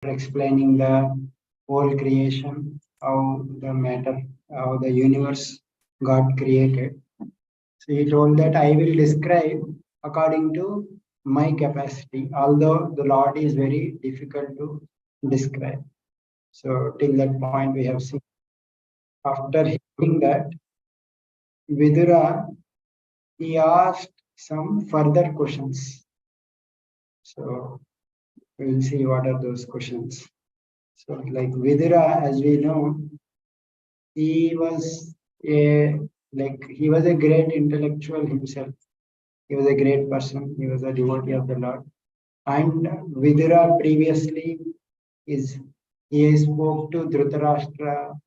explaining the whole creation, how the matter, how the universe got created. So he told that I will describe according to my capacity, although the Lord is very difficult to describe. So till that point we have seen. After hearing that, Vidura, he asked some further questions. So we will see what are those questions. So like Vidura, as we know, he was he was a great intellectual himself. He was a great person. He was a devotee of the Lord. And Vidura previously is he spoke to Dhritarashtra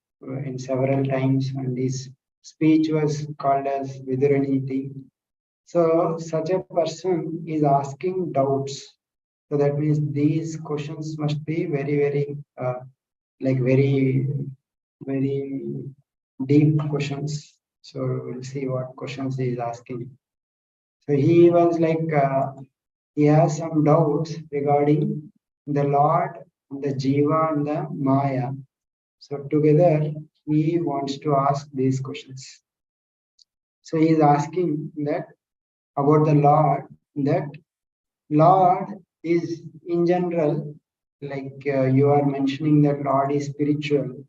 in several times, and his speech was called as Viduraniti. So such a person is asking doubts. So that means these questions must be very, very very, very deep questions. So we'll see what questions he is asking. So he was he has some doubts regarding the Lord, the Jiva, and the Maya. So together, he wants to ask these questions. So he is asking that about the Lord, that Lord is in general, you are mentioning that Lord is spiritual.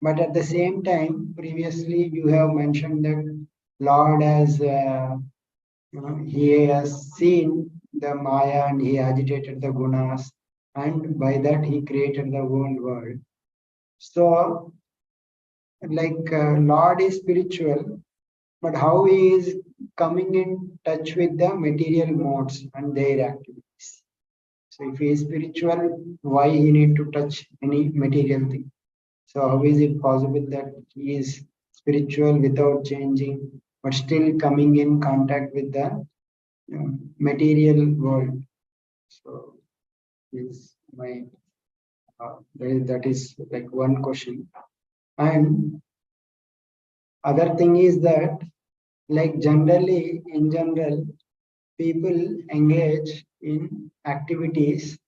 But at the same time, previously you have mentioned that Lord has, he has seen the Maya and he agitated the gunas, and by that he created the whole world. So, Lord is spiritual, but how he is coming in touch with the material modes and their activities. So, if he is spiritual, why he need to touch any material thing? So, how is it possible that he is spiritual without changing, but still coming in contact with the material world? So, is my that is like one question. And other thing is that, generally, in general, people engage in activities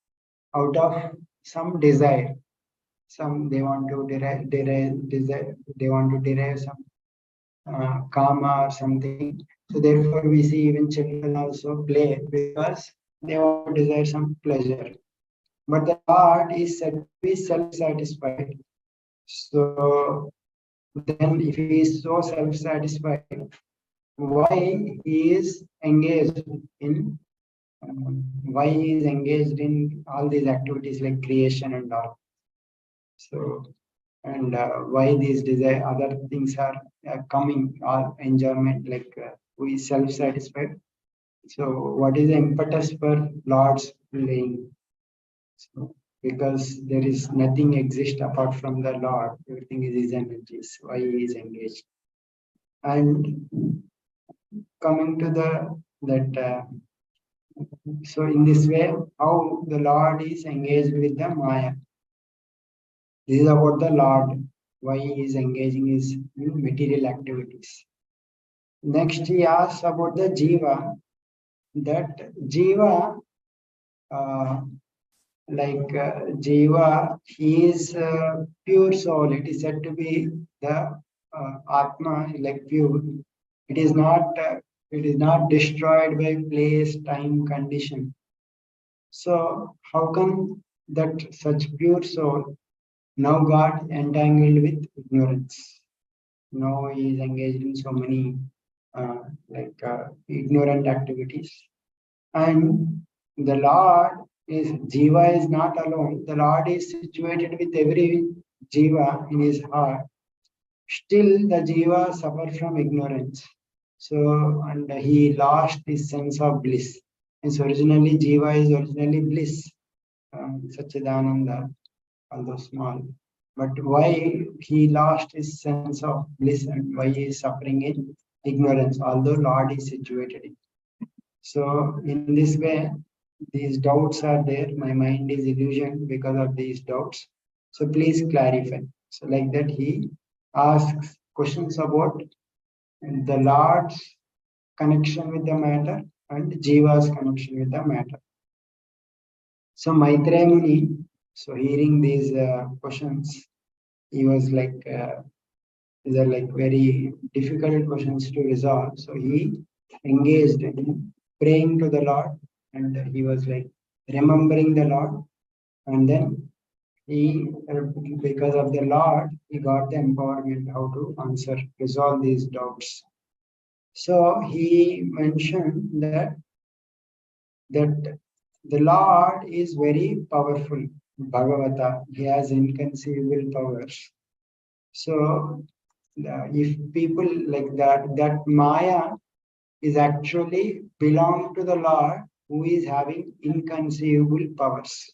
out of some desire. Some they want to desire, they want to derive some karma or something. So therefore, we see even children also play because they want to desire some pleasure. But the Lord is said to be self-satisfied. So then, if he is so self-satisfied, why he is engaged in why he is engaged in all these activities like creation and all? So and why these desire other things are coming or enjoyment who is self-satisfied. So what is the impetus for Lord's playing? So because there is nothing exists apart from the Lord, everything is his energies. Why he is engaged? And coming to so in this way, how the Lord is engaged with the Maya. This is about the Lord, why he is engaging in material activities. Next, he asks about the Jiva. That Jiva, uh, Jiva, he is pure soul. It is said to be the Atma, like pure. It is not. It is not destroyed by place, time, condition. So how come that such pure soul now got entangled with ignorance? Now he is engaged in so many ignorant activities. And the Lord is Jiva is not alone. The Lord is situated with every Jiva in his heart. Still, the Jiva suffer from ignorance. So, and he lost his sense of bliss. His originally Jiva is originally bliss, Sachidananda, although small. But why he lost his sense of bliss and why he is suffering in ignorance, although Lord is situated in. So in this way, these doubts are there. My mind is illusioned because of these doubts. So please clarify. So like that, he asks questions about the Lord's connection with the matter and Jiva's connection with the matter. So Maitreya Muni, So hearing these questions, he was like, these are like very difficult questions to resolve. So he engaged in praying to the Lord, and he was like remembering the Lord, and then he, because of the Lord, he got the empowerment how to answer, resolve these doubts. So he mentioned that the Lord is very powerful. Bhagavata, he has inconceivable powers. So if people like that Maya is actually belong to the Lord who is having inconceivable powers.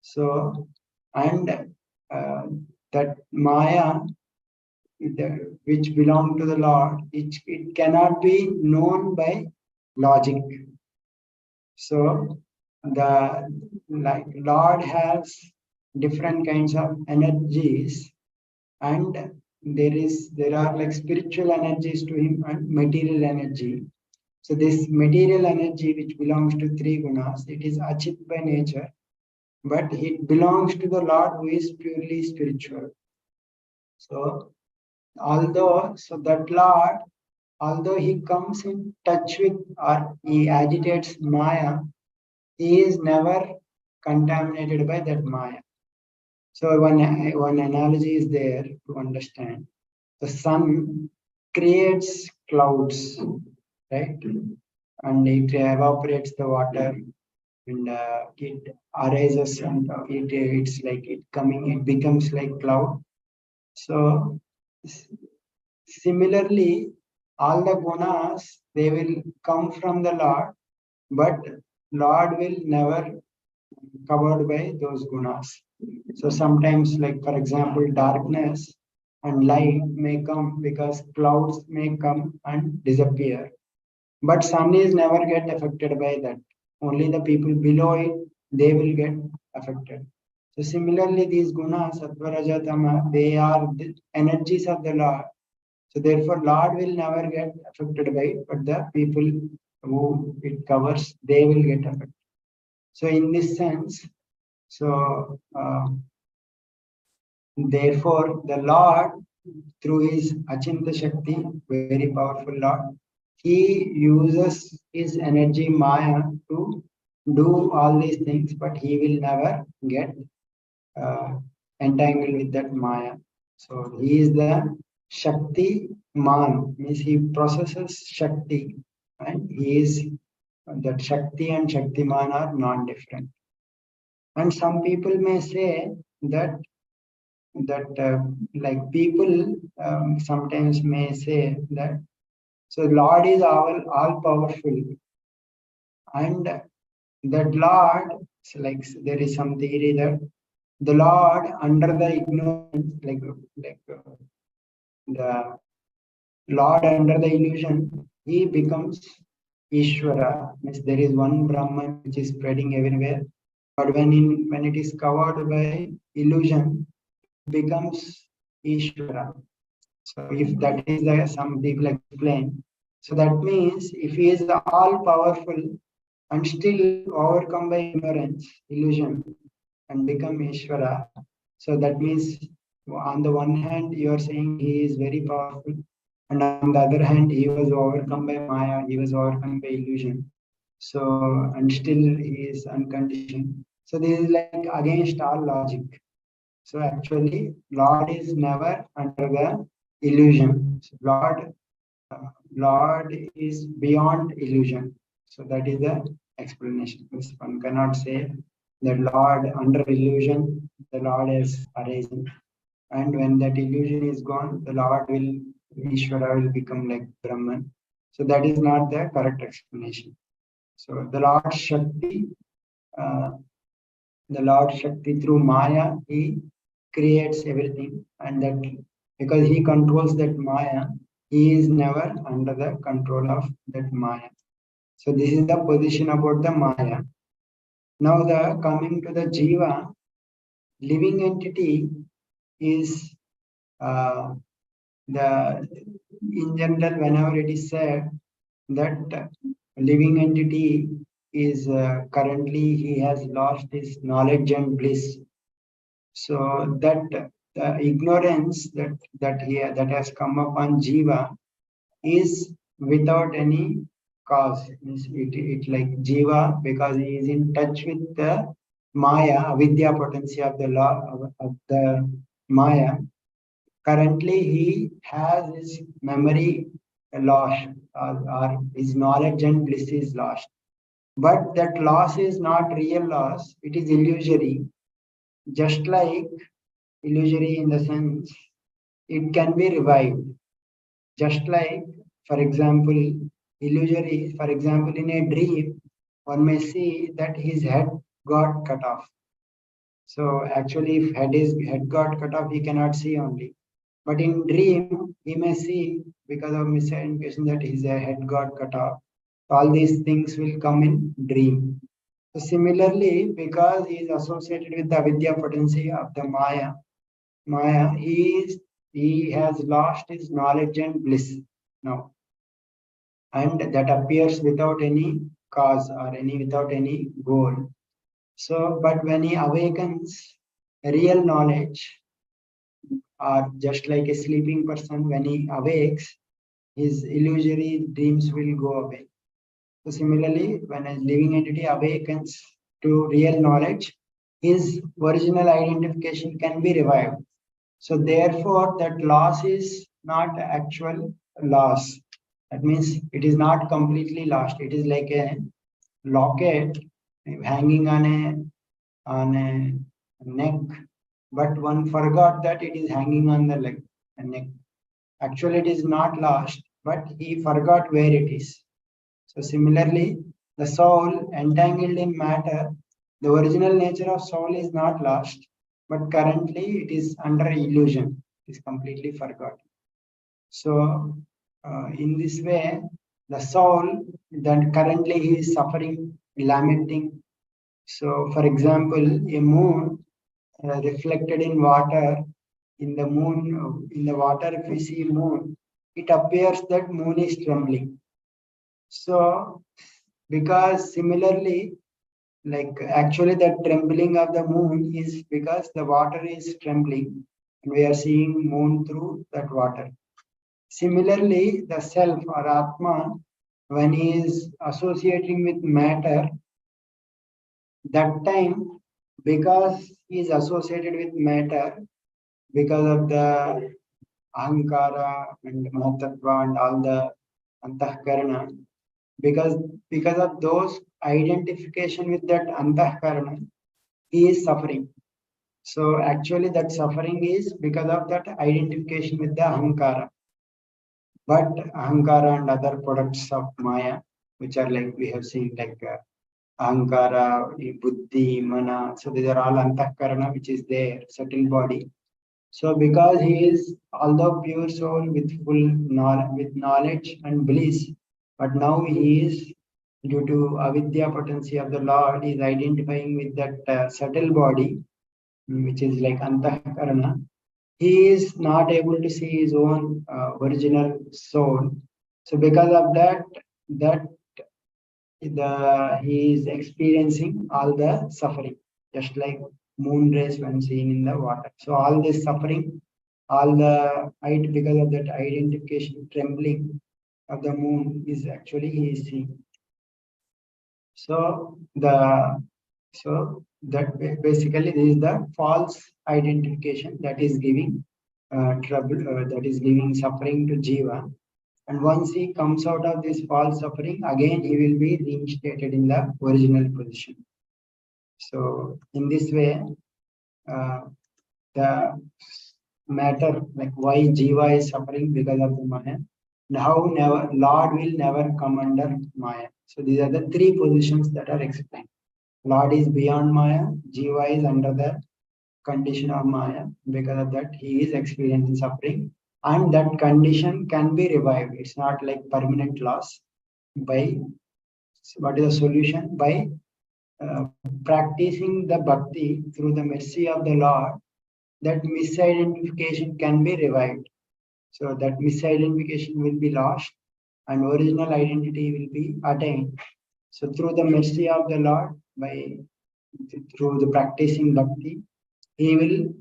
So, and that Maya, which belong to the Lord, it cannot be known by logic. So, the like Lord has different kinds of energies, and there are like spiritual energies to him and material energy. So this material energy which belongs to three gunas, it is achit by nature, but it belongs to the Lord who is purely spiritual. So that Lord, although he comes in touch with or he agitates Maya, he is never contaminated by that Maya. So one analogy is there to understand. The sun creates clouds, right? And it evaporates the water, and it arises, and it's like it becomes like cloud. So similarly, all the gunas, they will come from the Lord, but Lord will never covered by those gunas. So sometimes, like for example, darkness and light may come because clouds may come and disappear. But sun is never get affected by that. Only the people below it, they will get affected. So similarly, these gunas, sattva, raja, tama, they are the energies of the Lord. So therefore, Lord will never get affected by it, but the people who it covers, they will get affected. So in this sense, so therefore, the Lord, through his Achinta Shakti, very powerful Lord, he uses his energy Maya to do all these things, but he will never get uh, entangled with that Maya. So he is the Shakti Man, means he possesses Shakti, and he is that Shakti and Shaktiman are non-different. And some people may say that like people sometimes may say that so Lord is all powerful, and that Lord, so like there is some theory that the Lord under the ignorance, the Lord under the illusion, he becomes Ishvara, means there is one Brahman which is spreading everywhere, but when it is covered by illusion, it becomes Ishvara. So if that is the some people explain, so that means if he is all powerful and still overcome by ignorance, illusion, and become Ishvara, so that means on the one hand you are saying he is very powerful, and on the other hand he was overcome by Maya, he was overcome by illusion. So and still he is unconditioned. So this is like against all logic. So actually, Lord is never under the illusion. So Lord is beyond illusion. So that is the explanation. One cannot say that Lord under illusion, the Lord is arisen. And when that illusion is gone, the Lord will, Ishvara will become like Brahman. So that is not the correct explanation. So uh, the Lord Shakti through Maya, he creates everything, and that because he controls that Maya, he is never under the control of that Maya. So this is the position about the Maya. Now the coming to the Jiva, living entity is the in general whenever it is said that living entity is currently he has lost his knowledge and bliss. So that the ignorance that has come upon Jiva is without any cause. It like Jiva, because he is in touch with the Maya, avidya potency of the law of the Maya. Currently, he has his memory lost, or his knowledge and bliss is lost. But that loss is not real loss, it is illusory. Just like illusory in the sense, it can be revived. Just like, for example, illusory, for example, in a dream, one may see that his head got cut off. So actually, if head got cut off, he cannot see only. But in dream, he may see because of misidentification that his head got cut off. All these things will come in dream. So similarly, because he is associated with the avidya potency of the Maya, he has lost his knowledge and bliss now, and that appears without any cause or without any goal. So, but when he awakens real knowledge, or just like a sleeping person, when he awakes, his illusory dreams will go away. So similarly, when a living entity awakens to real knowledge, his original identification can be revived. So therefore, that loss is not actual loss. That means it is not completely lost. It is like a locket hanging on a neck, but one forgot that it is hanging on the neck. Actually, it is not lost, but he forgot where it is. So similarly, the soul entangled in matter, the original nature of soul is not lost, but currently it is under illusion. It is completely forgotten. So in this way, the soul that currently he is suffering, lamenting. So for example, a moon reflected in water, in the water, if we see moon, it appears that moon is trembling. So because similarly, like actually the trembling of the moon is because the water is trembling and we are seeing moon through that water. Similarly, the self or Atma, when he is associating with matter, that time, because he is associated with matter, because of the ahankara and mahatattva and all the antahkarana, because of those identification with that antahkarana, he is suffering. So actually that suffering is because of that identification with the ahankara. But ahankara and other products of maya, which are like we have seen, like ahankara, buddhi, mana, so these are all antahkarana, which is there, subtle body. So because he is although pure soul with full knowledge and bliss, but now he is, due to avidya potency of the Lord, is identifying with that subtle body, which is like antahkarana. He is not able to see his own original soul. So because of that, that he is experiencing all the suffering, just like moon rays when seen in the water. So all this suffering, all the because of that identification, trembling of the moon is actually he is seeing. So basically this is the false identification that is giving trouble, that is giving suffering to jiva. And once he comes out of this false suffering, again he will be reinstated in the original position. So in this way, the matter, like why jiva is suffering because of the maya, and how Lord will never come under maya. So these are the three positions that are explained. Lord is beyond maya, jiva is under the condition of maya. Because of that, he is experiencing suffering, and that condition can be revived. It's not like permanent loss. By what is the solution? By practicing the bhakti through the mercy of the Lord, that misidentification can be revived. So that misidentification will be lost and original identity will be attained. So through the mercy of the Lord, through the practicing bhakti, he will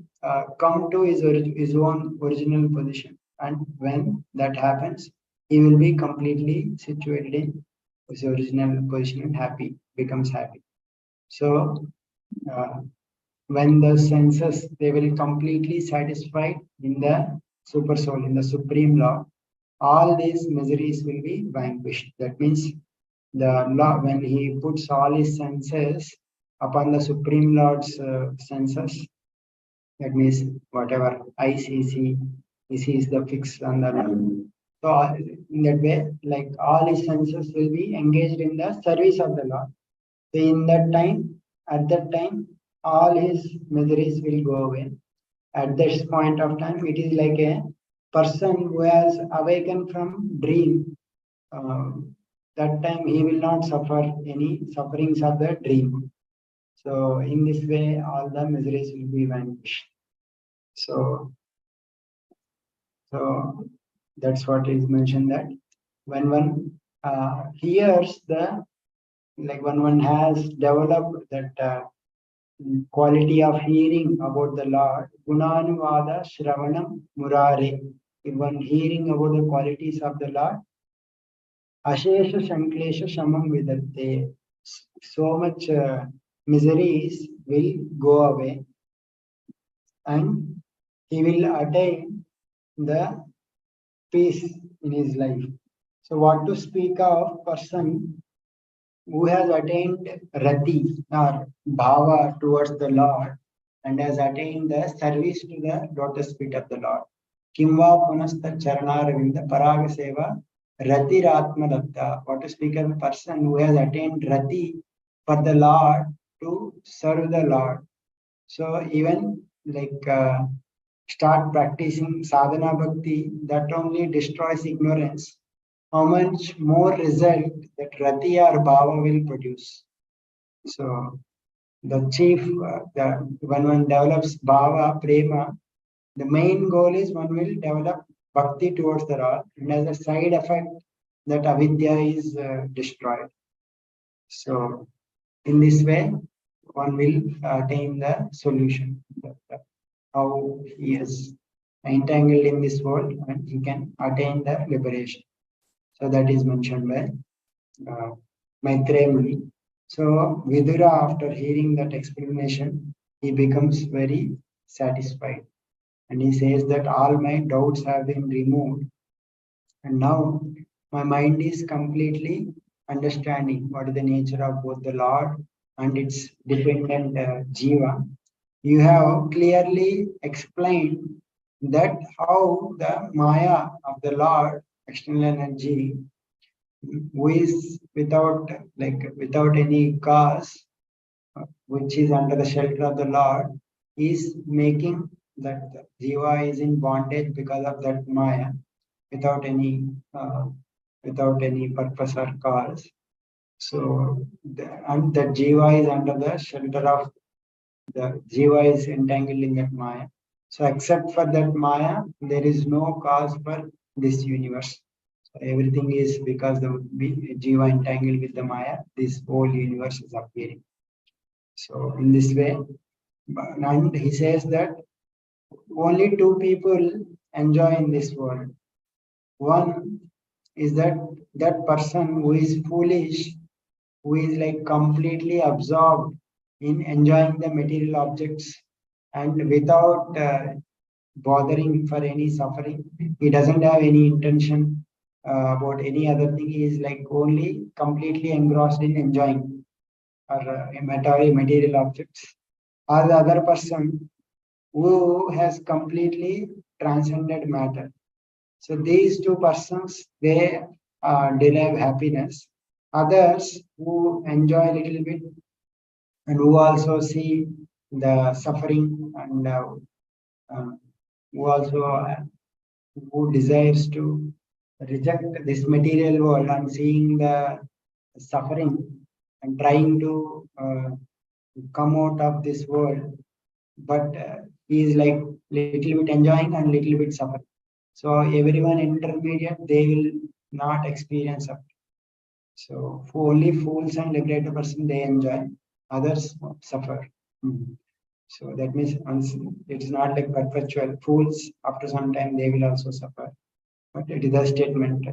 come to his own original position. And when that happens, he will be completely situated in his original position and happy, becomes happy. So uh, when the senses, they will completely satisfied in the super soul, in the supreme law, all these miseries will be vanquished. That means the law, when he puts all his senses upon the supreme lord's senses, that means whatever I see, he sees the fix on the Lord. So in that way, like all his senses will be engaged in the service of the Lord. So in that time, at that time, all his miseries will go away. At this point of time, it is like a person who has awakened from dream. That time he will not suffer any sufferings of the dream. So in this way, all the miseries will be vanished. So, so that's what is mentioned, that when one hears the, like when one has developed that quality of hearing about the Lord, Gunanuvada Shravanam Murare. If one hearing about the qualities of the Lord, Ashesha Shanklesha Shamam Vidarte. So much miseries will go away and he will attain the peace in his life. So, what to speak of person who has attained rati or bhava towards the Lord and has attained the service to the lotus feet of the Lord. Kimva punasta charanaravindha paraga seva rati ratma datta. What to speak of a person who has attained rati for the Lord to serve the Lord. So even like start practicing sadhana bhakti, that only destroys ignorance. How much more result that rati or bhava will produce. So the chief, when one develops bhava, prema, the main goal is one will develop bhakti towards the Lord, and as a side effect, that avidya is destroyed. So in this way, one will attain the solution. How he is entangled in this world and he can attain the liberation. So that is mentioned by Maitreya Muni. So Vidura, after hearing that explanation, he becomes very satisfied. And he says that all my doubts have been removed. And now my mind is completely understanding what is the nature of both the Lord and its dependent Jiva. You have clearly explained that how the Maya of the Lord, external energy, who is without any cause, which is under the shelter of the Lord, is making that Jiva is in bondage because of that Maya, without any uh, without any purpose or cause. So and that Jiva is under the shelter of the Jiva is entangled in that Maya. So except for that Maya, there is no cause for this universe. So everything is because the Jiva entangled with the Maya, this whole universe is appearing. So in this way, and he says that only two people enjoy in this world. One is that person who is foolish, who is like completely absorbed in enjoying the material objects and without bothering for any suffering. He doesn't have any intention about any other thing. He is like only completely engrossed in enjoying or material objects. Or the other person who has completely transcended matter. So these two persons, they derive happiness. Others who enjoy a little bit and who also see the suffering and who also who desires to reject this material world and seeing the suffering and trying to come out of this world, but he is like little bit enjoying and little bit suffering. So everyone intermediate, they will not experience suffering. So only fools and liberated person they enjoy, others suffer. Mhm. So that means it is not like perpetual. Fools after some time they will also suffer. But it is a statement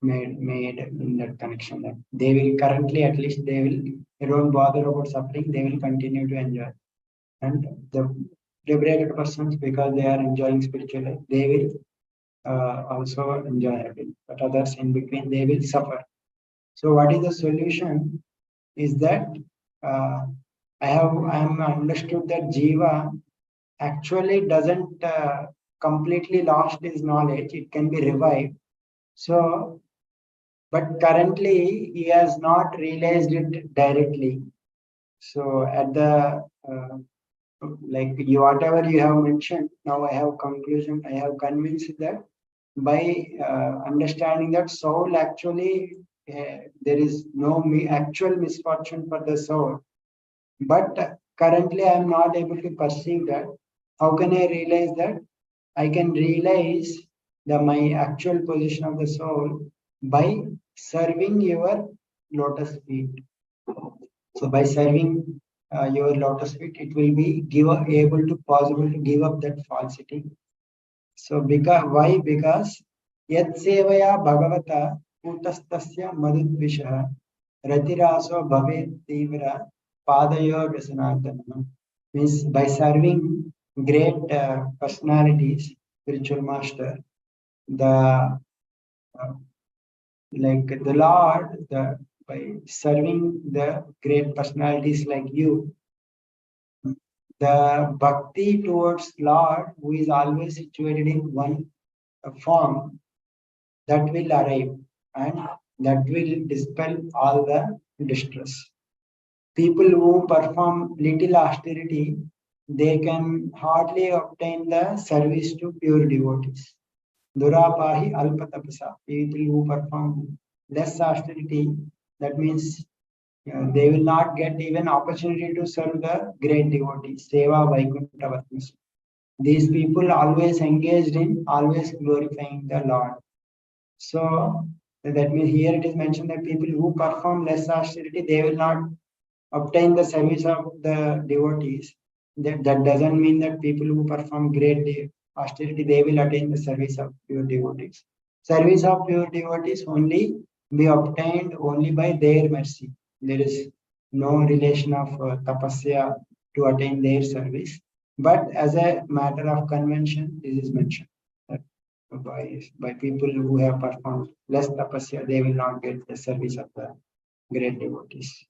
made in that connection that they will currently at least they don't bother about suffering, they will continue to enjoy. And the liberated persons, because they are enjoying spiritual life, they will also enjoy happiness. But others in between they will suffer. So what is the solution? Is that uh, I am understood that Jiva actually doesn't completely lost his knowledge. It can be revived. So, but currently he has not realized it directly. So at the like you whatever you have mentioned, now I have conclusion. I have convinced that by understanding that soul actually there is no actual misfortune for the soul. But currently, I am not able to perceive that. How can I realize that? I can realize my actual position of the soul by serving your lotus feet. So by serving your lotus feet, it will be able to possible to give up that falsity. So because why? Because yat sevaya bhagavata kutastasya madhudvishah ratiraso bhavet tivra padayo rasanatana. Means by serving great personalities, spiritual master, the uh, like the Lord, by serving the great personalities like you, the bhakti towards Lord, who is always situated in one form, that will arrive and that will dispel all the distress. People who perform little austerity, they can hardly obtain the service to pure devotees. Durapahi alpatapasa. People who perform less austerity, that means they will not get even opportunity to serve the great devotees. Seva Vaikuntha Vatmas. These people always engaged in always glorifying the Lord. So that means here it is mentioned that people who perform less austerity, they will not obtain the service of the devotees. That doesn't mean that people who perform great austerity, they will attain the service of pure devotees. Service of pure devotees only be obtained only by their mercy. There is no relation of tapasya to attain their service. But as a matter of convention, this is mentioned that by people who have performed less tapasya, they will not get the service of the great devotees.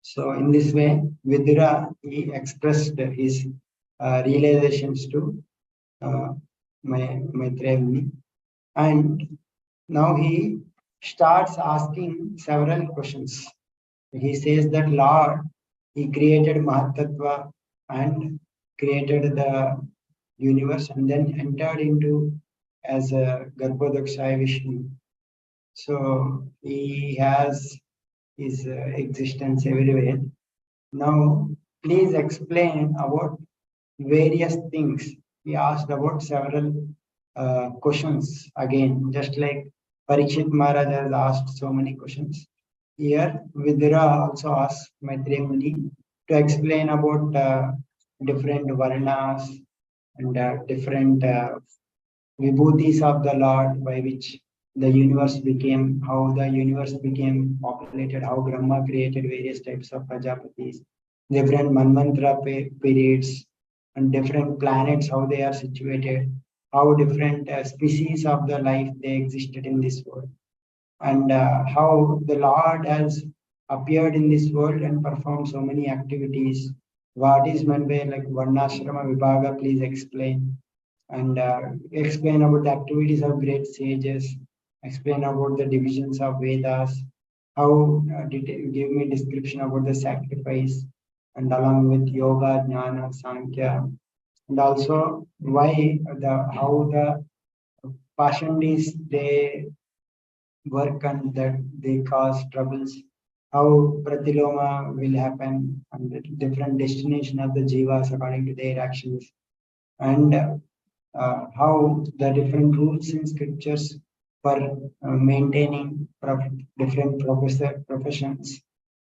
So in this way, Vidura, he expressed his realizations to uh, Maitreya Muni, and now he starts asking several questions. He says that Lord, he created Mahatattva and created the universe and then entered into as a Garbhodakshaya Vishnu. So he has his existence everywhere. Now, please explain about various things. He asked about several questions again, just like Parikshit Maharaj has asked so many questions. Here, Vidura also asked Maitreya Muni to explain about different varnas and different vibhutis of the Lord by which the universe became, how the universe became populated, how Brahma created various types of Prajapatis, different Manmantra periods, and different planets, how they are situated, how different species of the life they existed in this world, and how the Lord has appeared in this world and performed so many activities. What is meant by like Varnashrama Vibhaga? Please explain and explain about the activities of great sages, explain about the divisions of Vedas, how give me description about the sacrifice, and along with yoga, jnana, sankhya, and also why how the Pashandis they work and that they cause troubles, how Pratiloma will happen, and the different destination of the jivas according to their actions, and how the different rules in scriptures for maintaining different professions,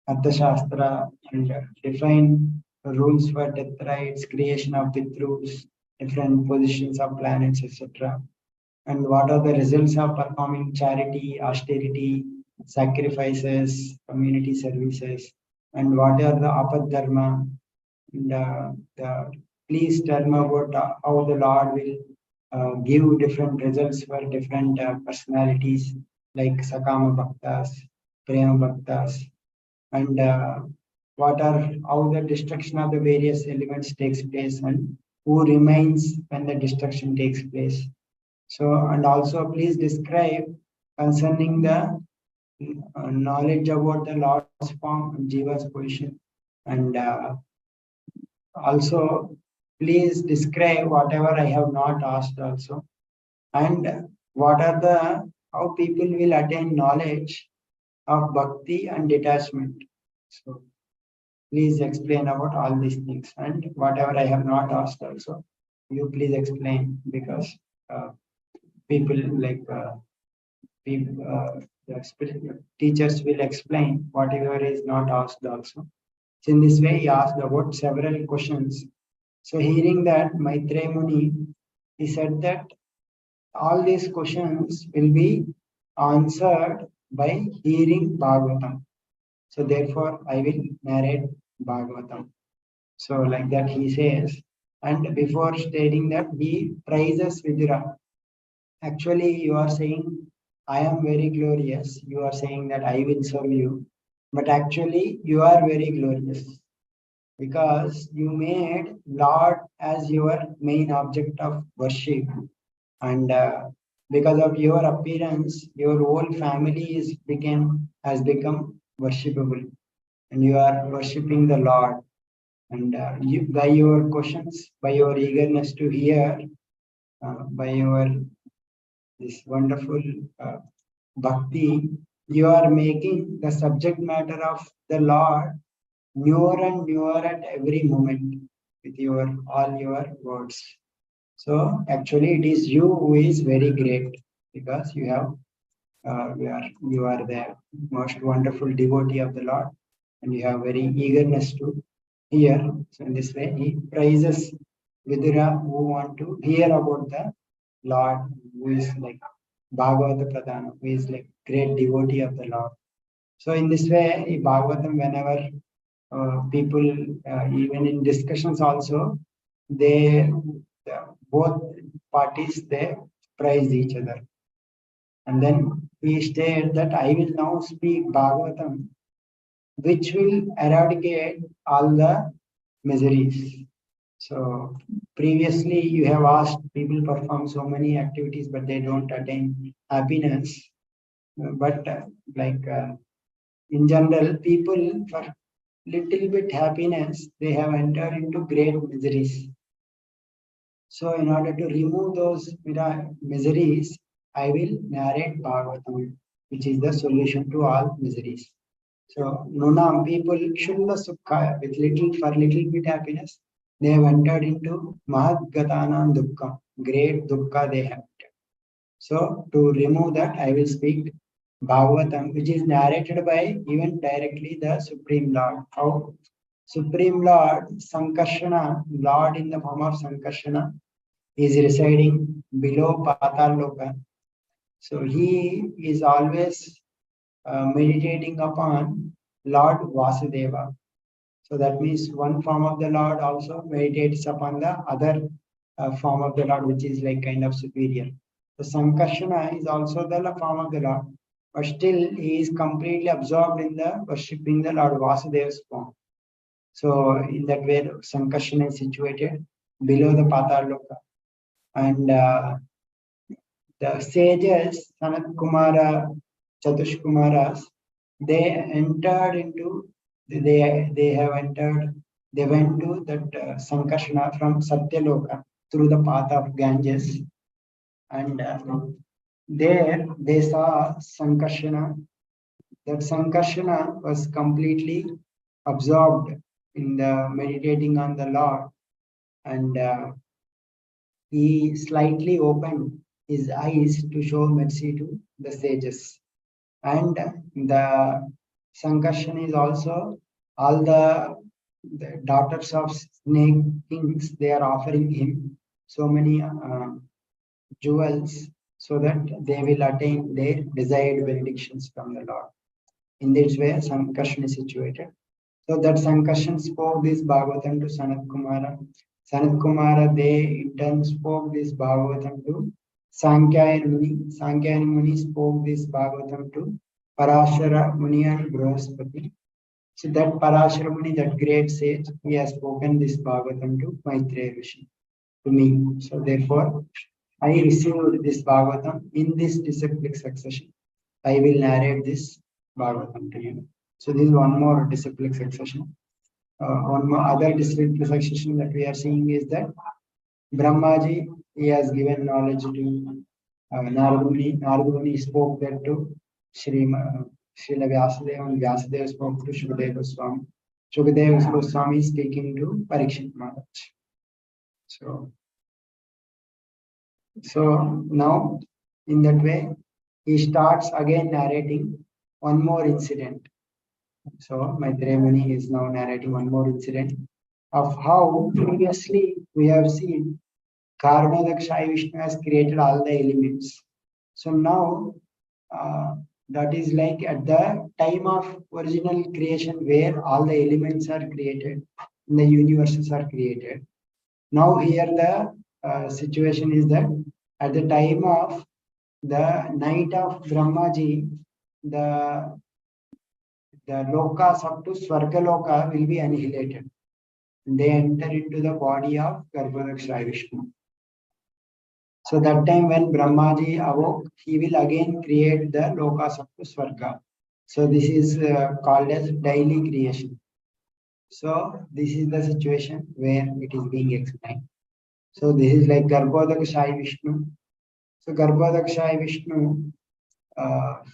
Arthashastra, and define rules for death rights, creation of Pitrus, different positions of planets, etc. And what are the results of performing charity, austerity, sacrifices, community services, and what are the apadharma, and please tell me about how the Lord will give different results for different personalities like Sakama Bhaktas, Prema Bhaktas, and what are how the destruction of the various elements takes place and who remains when the destruction takes place. So, and also please describe concerning the knowledge about the Lord's form and Jiva's position, and also please describe whatever I have not asked also, and what are the how people will attain knowledge of bhakti and detachment. So please explain about all these things, and whatever I have not asked also, you please explain, because uh, people like people, teachers will explain whatever is not asked also. So in this way, he asked about several questions. So hearing that, Maitreya Muni, he said that all these questions will be answered by hearing Bhagavatam. So therefore, I will narrate Bhagavatam. So like that he says, and before stating that, he praises Vidura. Actually, you are saying, I am very glorious. You are saying that I will serve you. But actually, you are very glorious because you made Lord as your main object of worship. And because of your appearance, your whole family has become worshipable. And you are worshipping the Lord. And by your questions, by your eagerness to hear, by your this wonderful uh, bhakti, you are making the subject matter of the Lord newer and newer at every moment with your all your words. So actually, it is you who is very great because you are the most wonderful devotee of the Lord, and you have very eagerness to hear. So in this way, he praises Vidura who want to hear about the Lord, who is like Bhagavata Pradhana, who is like great devotee of the Lord. So in this way, in Bhagavatam, whenever people, even in discussions also, they both parties they praise each other. And then we state that I will now speak Bhagavatam, which will eradicate all the miseries. So previously you have asked people perform so many activities, but they don't attain happiness. But in general, people for little bit happiness, they have entered into great miseries. So in order to remove those miseries, I will narrate Bhagavatam, which is the solution to all miseries. So Nunam people Kshulla Sukha with little for little bit happiness, they have entered into Mahadgatana Dukkha, great Dukkha they have. So to remove that, I will speak Bhagavatam, which is narrated by even directly the Supreme Lord. How Supreme Lord Sankarsana, Lord in the form of Sankarsana, is residing below Patal Loka. So he is always meditating upon Lord Vasudeva. So that means one form of the Lord also meditates upon the other form of the Lord, which is like kind of superior. The Sankarsana is also the form of the Lord, but still he is completely absorbed in the worshipping the Lord Vasudeva's form. So in that way, Sankarsana is situated below the Patal Loka. And the sages, Sanat Kumara, Chatush Kumaras, they entered into, they have entered, they went to that Sankarsana from Satyaloka through the path of Ganges. And there they saw Sankarsana. That Sankarsana was completely absorbed in the meditating on the Lord, and he slightly opened his eyes to show mercy to the sages. And the Sankarshan is also all the daughters of snake kings, they are offering him so many jewels so that they will attain their desired benedictions from the Lord. In this way, Sankarshan is situated. So that Sankarshan spoke this Bhagavatam to Sanat Kumara. Sanat Kumara, they in turn spoke this Bhagavatam to Sankhya Muni. Sankhya Muni spoke this Bhagavatam to Parashara Muni and Brihaspati. So that Parashara Muni, that great sage, he has spoken this Bhagavatam to Maitreya Rishi, to me. So therefore, I received this Bhagavatam in this disciplic succession. I will narrate this Bhagavatam to you. So this is one more disciplic succession. One more other disciplic succession that we are seeing is that Brahmaji, he has given knowledge to Narada Muni. Narada Muni spoke that to Srila Vyasadeva, and Vyasadeva spoke to Shukadeva Goswami. Shukadeva Goswami is speaking to Parikshit Maharaj. So now, in that way, he starts again narrating one more incident. So Maitreya Muni is now narrating one more incident of how previously we have seen Karmadakshai Vishnu has created all the elements. So now that is like at the time of original creation where all the elements are created and the universes are created. Now here the situation is that at the time of the night of Brahmaji, the lokas up to Swargaloka will be annihilated. They enter into the body of Garbhodakshaya Vishnu. So that time when Brahmaji awoke, he will again create the lokas up to Swarga. So this is called as daily creation. So this is the situation where it is being explained. So this is like Garbhodakshaya Vishnu. So Garbhodakshaya Vishnu,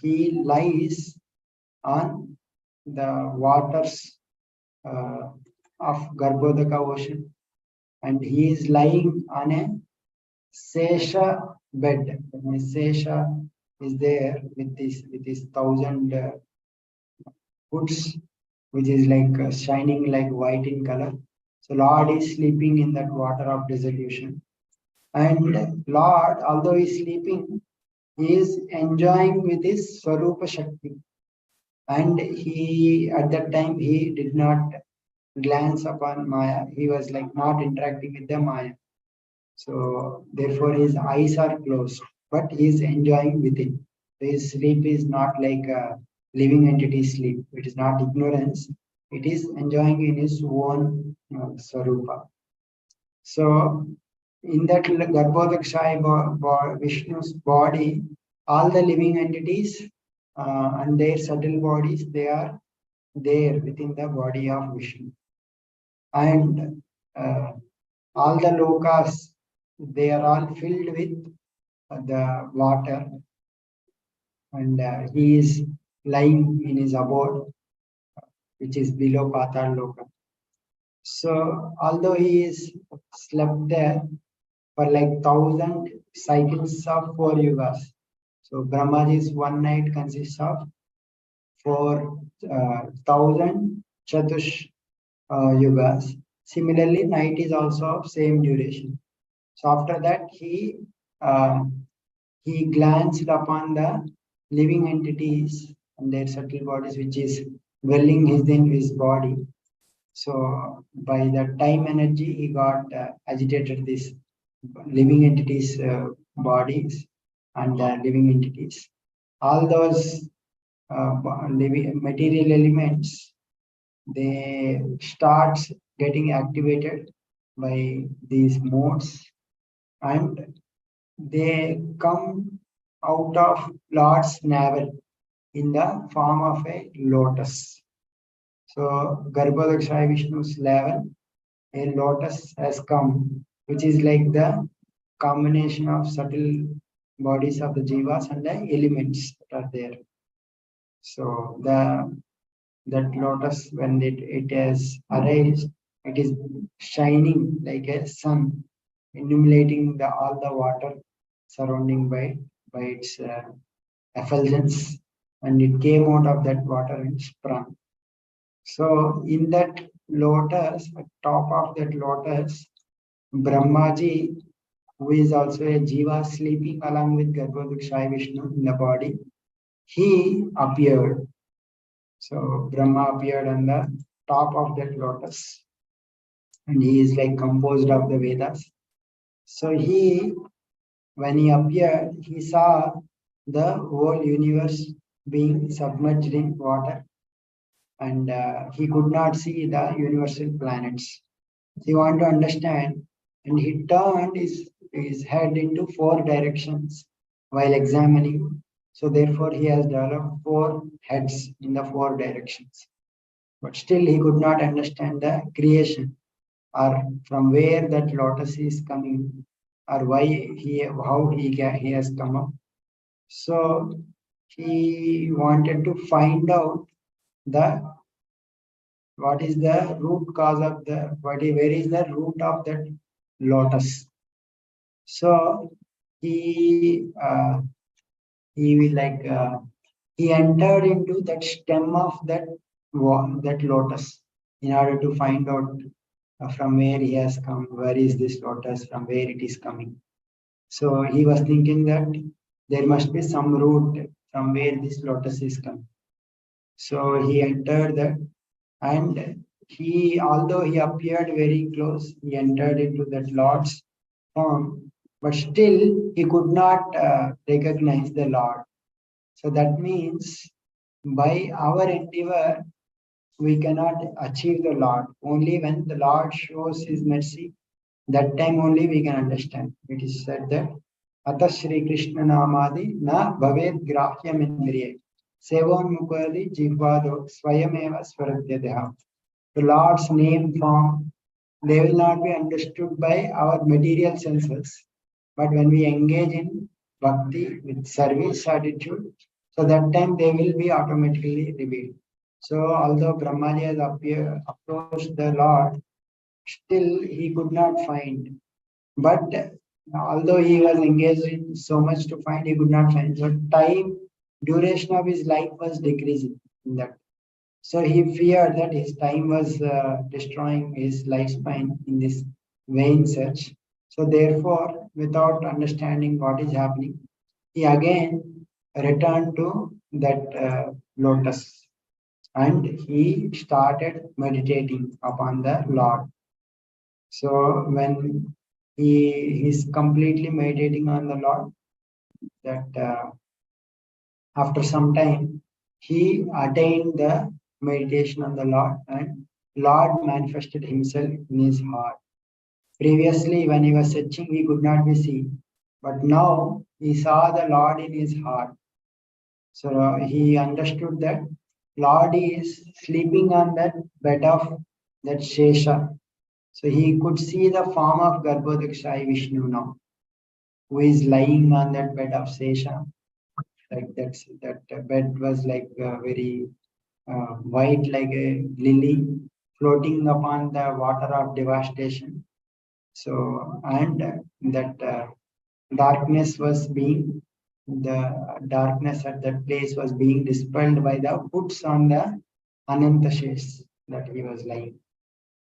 he lies on the waters of Garbhodaka ocean, and he is lying on a Sesha bed. Sesha is there with this 1,000 hoods, which is like shining like white in color. So Lord is sleeping in that water of dissolution. And Lord, although he is sleeping, he is enjoying with his Swarupa Shakti. And he, at that time, he did not glance upon Maya. He was like not interacting with the Maya. So therefore his eyes are closed, but he is enjoying within. His sleep is not like a living entity sleep. It is not ignorance. It is enjoying in his own Swarupa. So in that Garbhodakshaya Vishnu's body, all the living entities and their subtle bodies, they are there within the body of Vishnu. And all the lokas, they are all filled with the water, and he is lying in his abode, which is below Patal Loka. So although he is slept there for like 1,000 cycles of 4 yugas. So Brahmaji's one night consists of 4,000 Chatush yugas. Similarly, night is also of same duration. So after that, he glanced upon the living entities and their subtle bodies, which is dwelling within his body. So by the time energy, he got agitated these living entities' bodies and living entities. All those living material elements, they start getting activated by these modes, and they come out of Lord's navel in the form of a lotus. So Garbhodakshaya Vishnu's navel, a lotus has come, which is like the combination of subtle bodies of the jivas and the elements that are there. So that lotus, when it has arisen, it is shining like a sun, illuminating all the water surrounding by its effulgence, and it came out of that water and sprung. So in that lotus, at top of that lotus, Brahmaji, who is also a Jiva sleeping along with Garbhodakshaya Vishnu in the body, he appeared. So Brahma appeared on the top of that lotus, and he is like composed of the Vedas. So when he appeared, he saw the whole universe being submerged in water, and he could not see the universal planets. He wanted to understand, and he turned his head into four directions while examining. So therefore, he has developed four heads in the four directions. But still, he could not understand the creation, or from where that lotus is coming, or how he has come up. So he wanted to find out the what is the root cause of where is the root of that lotus. So he will he entered into that stem of that lotus in order to find out from where he has come, where is this lotus, from where it is coming. So he was thinking that there must be some root from where this lotus is coming. So he entered that, and although he appeared very close, he entered into that Lord's form, but still he could not recognize the Lord. So that means by our endeavor, we cannot achieve the Lord. Only when the Lord shows his mercy, that time only we can understand. It is said that Ata Shri Krishna Namadi na bhavet grahyam indriye sevon mukadi jivvado swayameva swaradyadeha. The Lord's name form, they will not be understood by our material senses. But when we engage in bhakti with service attitude, so that time they will be automatically revealed. So although Brahmaji has approached the Lord, still he could not find. But although he was engaged in so much to find, he could not find. So duration of his life was decreasing in that. So he feared that his time was destroying his lifespan in this vain search. So therefore, without understanding what is happening, he again returned to that lotus, and he started meditating upon the Lord. So when he is completely meditating on the Lord, that after some time he attained the meditation on the Lord, and Lord manifested himself in his heart. Previously, when he was searching, he could not be seen, but now he saw the Lord in his heart. So he understood that Lord is sleeping on that bed of that Shesha. So he could see the form of Garbhodakshaya Vishnu now, who is lying on that bed of Shesha. Like that bed was like very white, like a lily floating upon the water of devastation. So, and that the darkness at that place was being dispelled by the hoods on the Anantashesh that he was lying.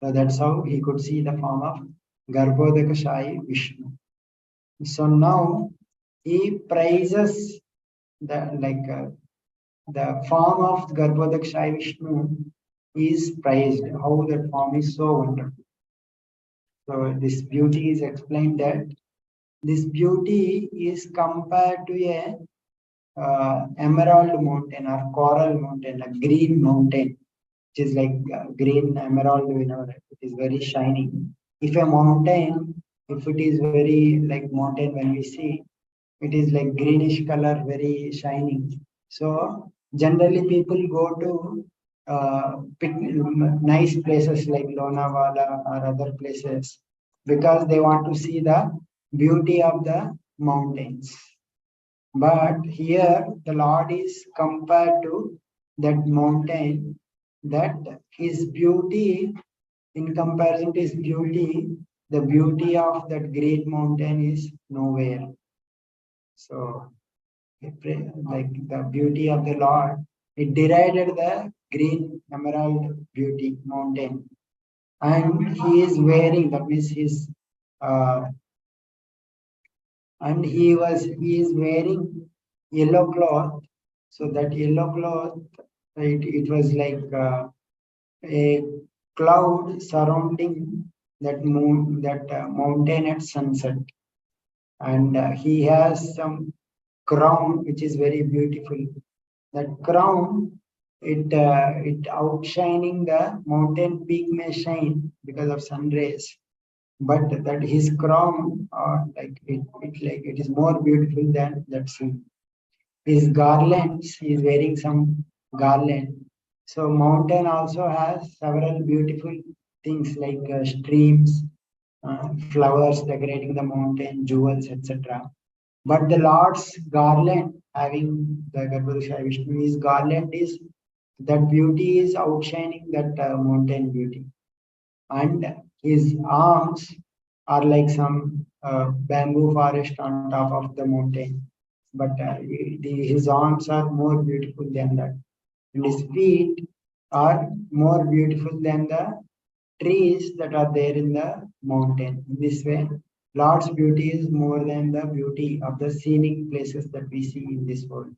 So that's how he could see the form of Garbhodakashai Vishnu. So now he praises the form of Garbhodakshai Vishnu is praised, how that form is so wonderful. So this beauty is explained that this beauty is compared to a emerald mountain or coral mountain, a green mountain, which is like green emerald, it is very shiny. If a mountain, if it is very like mountain, when we see, it is like greenish color, very shining. So generally people go to nice places like Lonavala or other places because they want to see the beauty of the mountains. But here the Lord is compared to that mountain, that his beauty, in comparison to his beauty, the beauty of that great mountain is nowhere. So, like the beauty of the Lord, it derided the green emerald beauty mountain, and he is wearing, that means his uh, and he is wearing yellow cloth. So that yellow cloth, it was like a cloud surrounding that mountain at sunset, and he has some crown which is very beautiful. That crown, it outshining the mountain peak may shine because of sun rays, but that his crown, it is more beautiful than that sun. His garlands, he is wearing some garland. So mountain also has several beautiful things like streams, flowers decorating the mountain, jewels, etc. But the Lord's garland, having the Garbhodakshaya Vishnu, his garland is, that beauty is outshining that mountain beauty. And his arms are like some bamboo forest on top of the mountain. But his arms are more beautiful than that. And his feet are more beautiful than the trees that are there in the mountain. In this way, Lord's beauty is more than the beauty of the scenic places that we see in this world.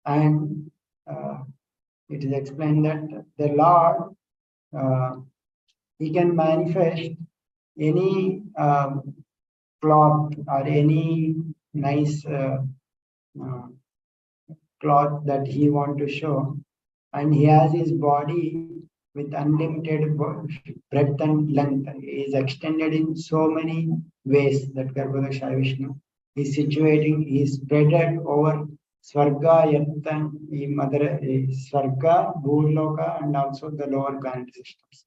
And it is explained that the Lord, uh, he can manifest any cloth or any nice uh, cloth that he want to show, and he has his body with unlimited breadth and length. He is extended in so many ways that Garbhodakshaya Vishnu is situating, he is spreaded over Swarga, Yattan, Swarga, Bhurloka, and also the lower planet systems.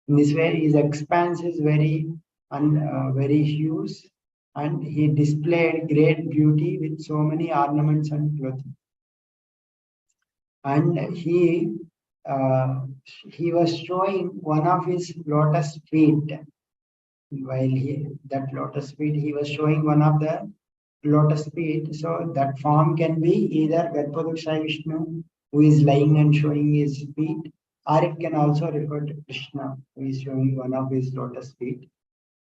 In this way, his expanse is very huge, and he displayed great beauty with so many ornaments and clothing. And he was showing one of his lotus feet. While that lotus feet, he was showing one of the lotus feet. So that form can be either Garbhodakshaya Vishnu, who is lying and showing his feet, or it can also refer to Krishna, who is showing one of his lotus feet.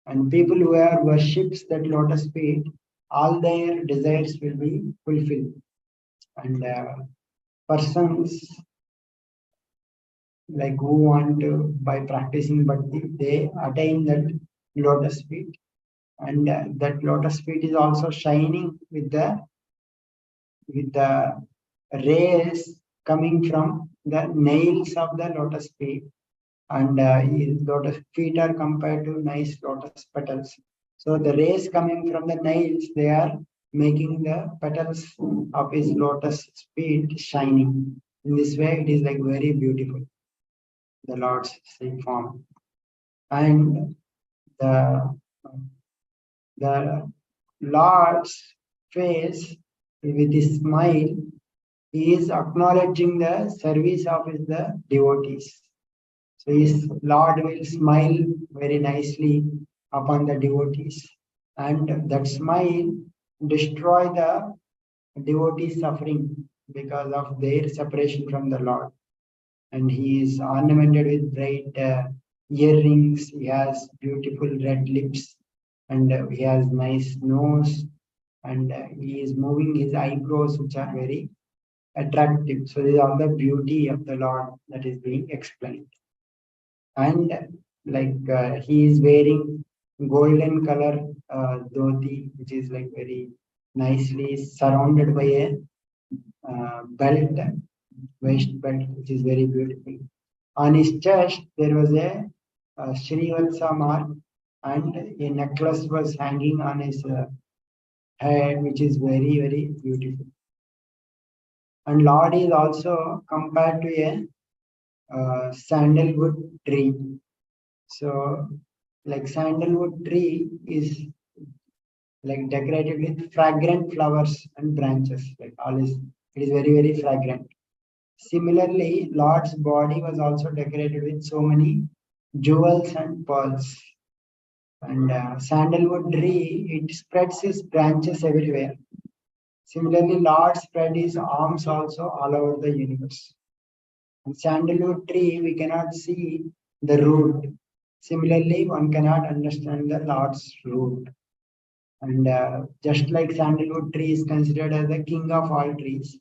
And people who have worships that lotus feet, all their desires will be fulfilled. And persons like who want to, by practicing bhakti, they attain that lotus feet. And that lotus feet is also shining with the rays coming from the nails of the lotus feet. And lotus feet are compared to nice lotus petals. So the rays coming from the nails, they are making the petals of his lotus feet shining. In this way, it is like very beautiful, the Lord's form. And the the Lord's face with his smile, he is acknowledging the service of the devotees. So his Lord will smile very nicely upon the devotees, and that smile destroy the devotee suffering because of their separation from the Lord. And he is ornamented with bright earrings. He has beautiful red lips, and he has nice nose, and he is moving his eyebrows, which are very attractive. So these are the beauty of the Lord that is being explained. And like he is wearing golden color dhoti, which is like very nicely surrounded by a belt, waist belt, which is very beautiful. On his chest, there was a Srivatsa mark, and a necklace was hanging on his head, which is very, very beautiful. And Lord is also compared to a sandalwood tree. So, like sandalwood tree is like decorated with fragrant flowers and branches. Like all is, it is very, very fragrant. Similarly, Lord's body was also decorated with so many jewels and pearls. And sandalwood tree, it spreads its branches everywhere. Similarly, Lord spread his arms also all over the universe. In sandalwood tree, we cannot see the root. Similarly, one cannot understand the Lord's root. And just like sandalwood tree is considered as the king of all trees,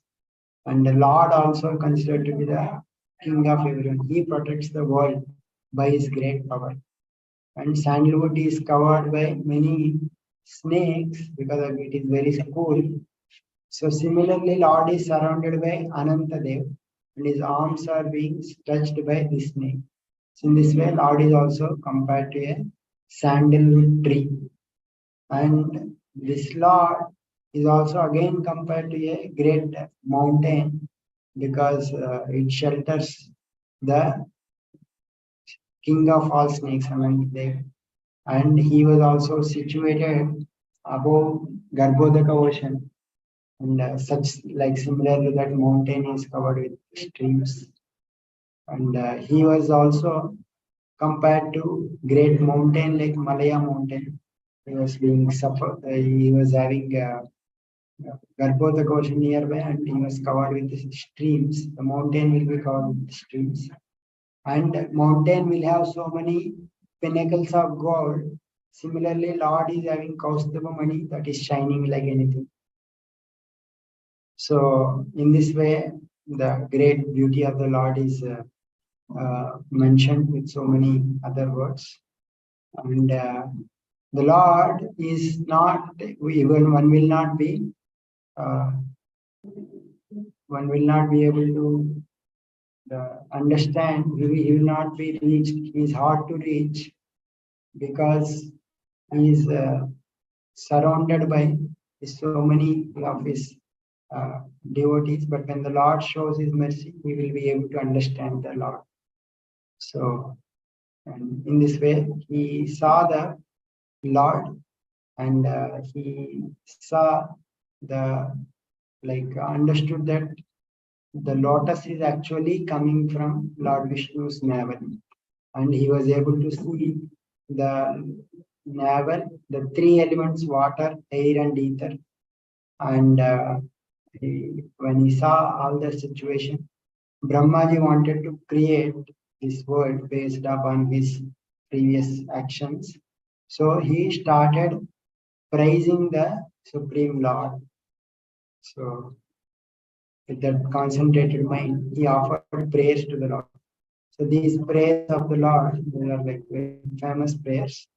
and the Lord also considered to be the king of everyone. He protects the world by his great power. And sandalwood is covered by many snakes because of it is very cool. So similarly, Lord is surrounded by Anantadev, and his arms are being touched by the snake. So in this way, Lord is also compared to a sandalwood tree. And this Lord is also again compared to a great mountain because it shelters the king of all snakes, Anantadev. And he was also situated above Garbhodaka ocean. And such like similar to that mountain is covered with streams. And he was also compared to great mountain like Malaya mountain. He was being suffered. He was having Garbhodaka ocean nearby, and he was covered with streams. The mountain will be covered with streams, and mountain will have so many pinnacles of gold. Similarly, Lord is having Kaustubha money that is shining like anything. So, in this way, the great beauty of the Lord is mentioned with so many other words. And the Lord is not, even uh, one will not be able to understand, he will not be reached, he is hard to reach because he is surrounded by so many of his devotees. But when the Lord shows his mercy, we will be able to understand the Lord. So, and in this way, he saw the Lord, and he saw the understood that the lotus is actually coming from Lord Vishnu's navel, and he was able to see the navel, the three elements: water, air, and ether. And when he saw all the situation, Brahmaji wanted to create this world based upon his previous actions. So he started praising the Supreme Lord. So with that concentrated mind, he offered prayers to the Lord. So these prayers of the Lord, they are like very famous prayers,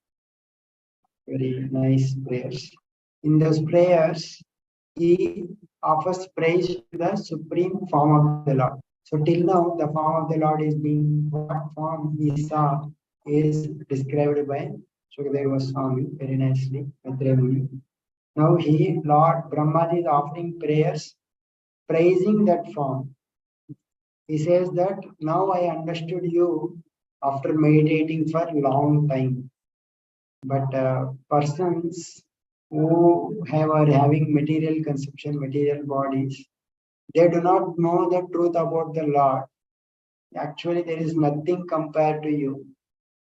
very nice prayers. In those prayers, he offers praise to the supreme form of the Lord. So till now, the form of the Lord is being what form he saw is described by Shukadeva Swami very nicely. Now he, Lord Brahmaji, is offering prayers, praising that form. He says that now I understood you after meditating for a long time. But persons who are having material conception, material bodies, they do not know the truth about the Lord. Actually, there is nothing compared to you.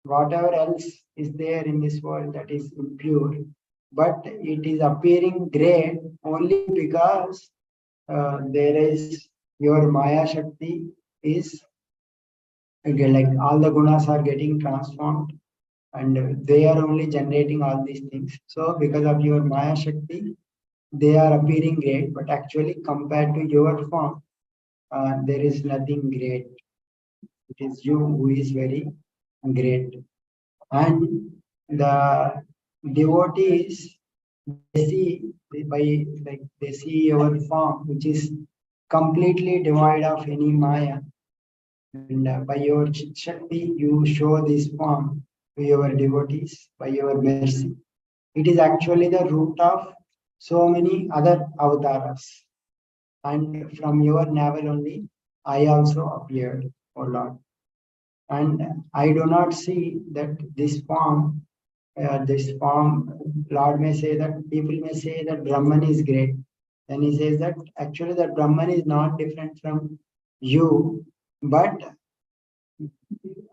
Whatever else is there in this world that is impure, but it is appearing great only because there is your Maya Shakti is again, like all the gunas are getting transformed, and they are only generating all these things. So because of your Maya Shakti, they are appearing great, but actually compared to your form, there is nothing great. It is you who is very great. And the devotees, they see they see your form, which is completely devoid of any Maya. And by your Chit Shakti, you show this form to your devotees by your mercy. It is actually the root of so many other avatars. And from your navel only, I also appeared, O Lord. And I do not see that this form, Lord may say that people may say that Brahman is great. Then he says that actually that Brahman is not different from you, but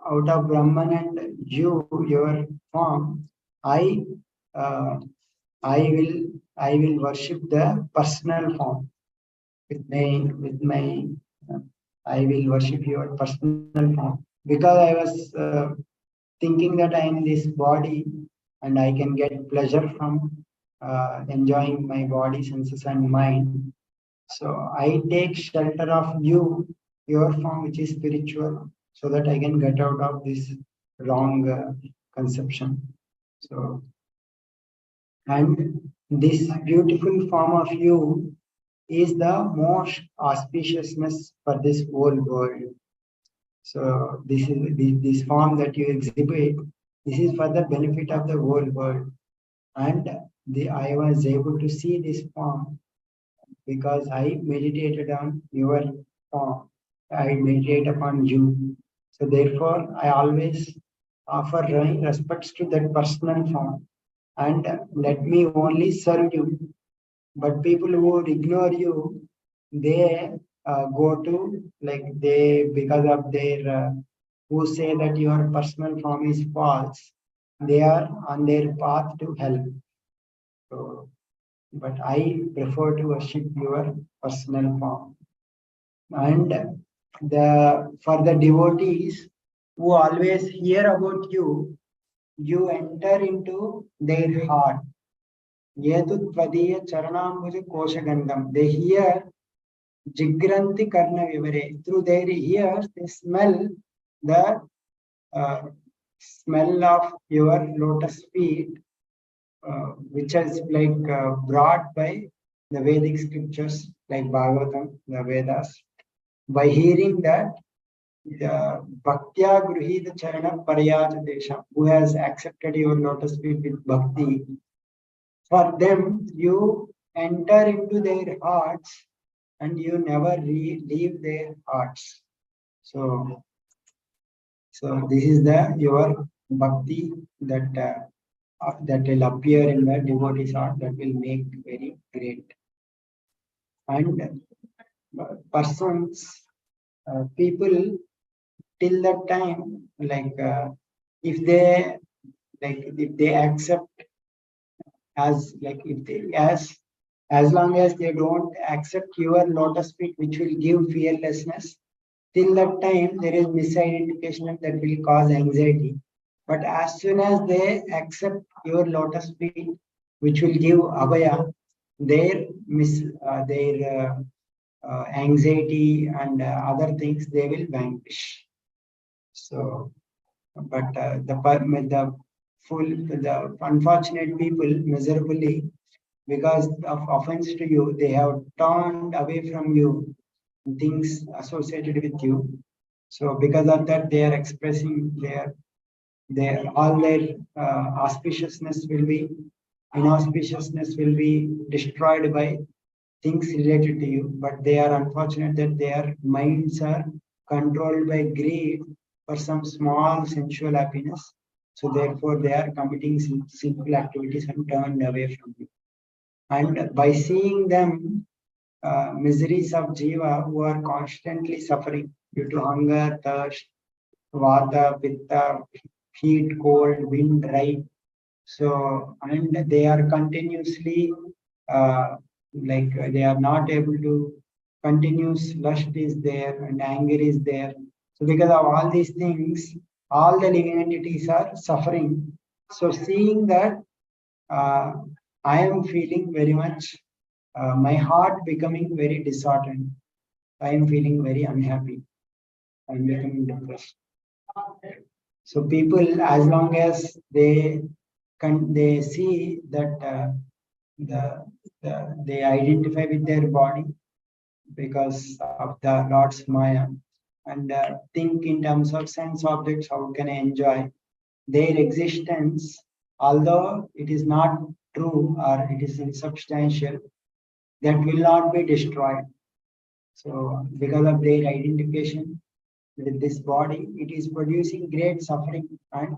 out of Brahman and you, your form, I uh, I will worship the personal form with my uh, I will worship your personal form, because I was thinking that I am this body and I can get pleasure from enjoying my body, senses, and mind. So I take shelter of you, your form, which is spiritual, so that I can get out of this wrong conception. So, and this beautiful form of you is the most auspiciousness for this whole world. So this form that you exhibit. This is for the benefit of the whole world. And I was able to see this form because I meditated on your form. I meditate upon you. So therefore, I always offer respects to that personal form, and let me only serve you. But people who ignore you, they go to, like, they, because of their who say that your personal form is false, they are on their path to hell. So, but I prefer to worship your personal form. And for the devotees who always hear about you, you enter into their heart. Yetu tvadiya charanambuja koshagandam. They hear Jigranti Karna Vivare. Through their ears, they smell the uh, smell of your lotus feet, which is like brought by the Vedic scriptures like Bhagavatam, the Vedas. By hearing that, the Bhaktya Gruhita Charana Parayata Desha, who has accepted your lotus feet with bhakti, for them, you enter into their hearts and you never leave their hearts. So, this is the your bhakti that will appear in the devotee's heart, that will make very great. And persons, people till that time, like if they accept, as like if they as long as they don't accept your lotus feet, which will give fearlessness, till that time there is misidentification that will cause anxiety. But as soon as they accept your lotus feet, which will give abhaya, their anxiety and other things, they will vanquish. So, but the unfortunate people miserably, because of offense to you, they have turned away from you, things associated with you. So because of that, they are expressing their all their auspiciousness will be inauspiciousness will be destroyed by things related to you. But they are unfortunate that their minds are controlled by greed for some small sensual happiness. So therefore, they are committing sinful activities and turned away from you. And by seeing them, miseries of jiva who are constantly suffering due to hunger, thirst, vata, pitta, heat, cold, wind, rain. So, and they are continuously, uh, they are not able to, continuous lust is there and anger is there. So because of all these things, all the living entities are suffering. So seeing that, uh, I am feeling very much, my heart becoming very disheartened. I am feeling very unhappy. I am becoming depressed. So people, as long as they see that they identify with their body because of the Lord's Maya, and think in terms of sense objects, how can I enjoy their existence, although it is not true or it is insubstantial, that will not be destroyed. So because of their identification with this body, it is producing great suffering, and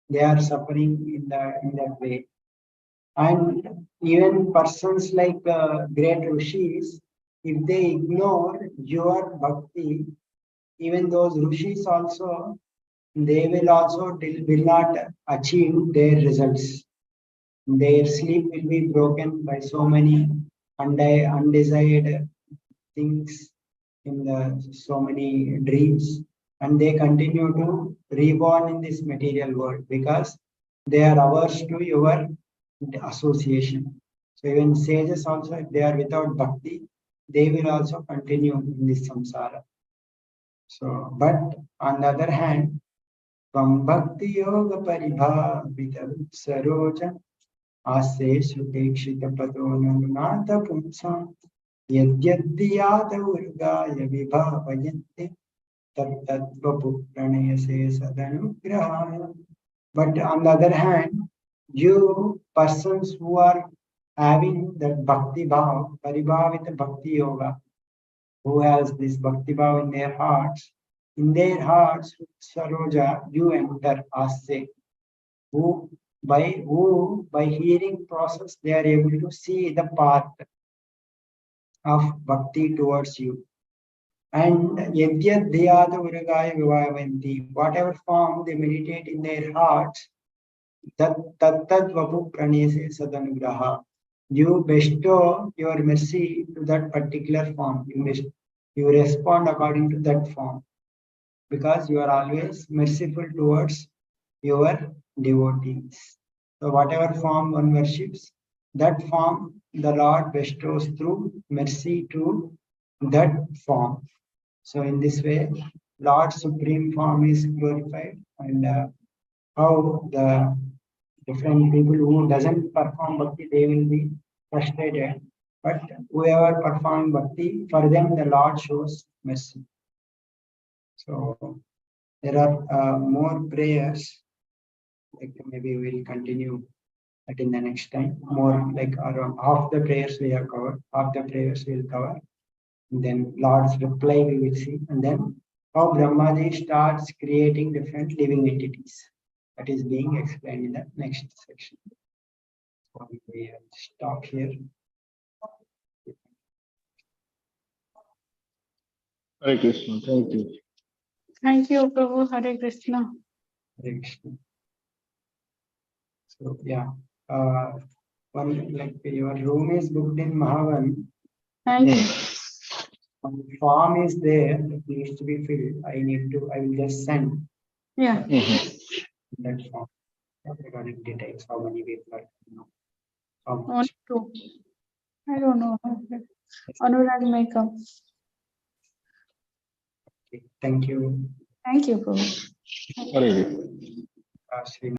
they are suffering in that way. And even persons like great rishis, if they ignore your bhakti, even those rishis also they will also will not achieve their results. Their sleep will be broken by so many undesired things in so many dreams, and they continue to reborn in this material world because they are averse to your association. So even sages also, if they are without bhakti, they will also continue in this samsara. So, but on the other hand, from bhakti yoga paribhavita saroja ase sukekshita padonanata pumsam yadyadhyata urgaya vibhavayante tattva pranayase sadanugrahaya. But on the other hand, you persons who are having that bhakti bhav, paribhavita bhakti yoga, who has this bhakti bhav in their hearts, Saroja, you enter Ase, who by hearing process they are able to see the path of bhakti towards you. And Yadyat Dhyata Uragaya Vivavanti, whatever form they meditate in their hearts, Tattad Vapu Pranese Sadanugraha. You bestow your mercy to that particular form. You respond according to that form because you are always merciful towards your devotees. So whatever form one worships, that form the Lord bestows through mercy to that form. So in this way, Lord's supreme form is glorified, and how the different people who doesn't perform bhakti, they will be frustrated. But whoever perform bhakti, for them the Lord shows mercy. So there are more prayers. Like maybe we'll continue that in the next time. More like around half the prayers we have covered. Half the prayers we'll cover. And then Lord's reply we will see. And then how Brahmaji starts creating different living entities. That is being explained in the next section. So we will stop here. Hare Krishna. Thank you. Thank you, Prabhu. Hare Krishna. Hare Krishna. So yeah, one like your room is booked in Mahavan. Thank you. One form is there that needs to be filled. I will just send Yeah. that form regarding details, how many people are, how One, much. two. I don't know. Anurag may come. Okay, thank you. Thank you, Prabhu. Hare Krishna. Sri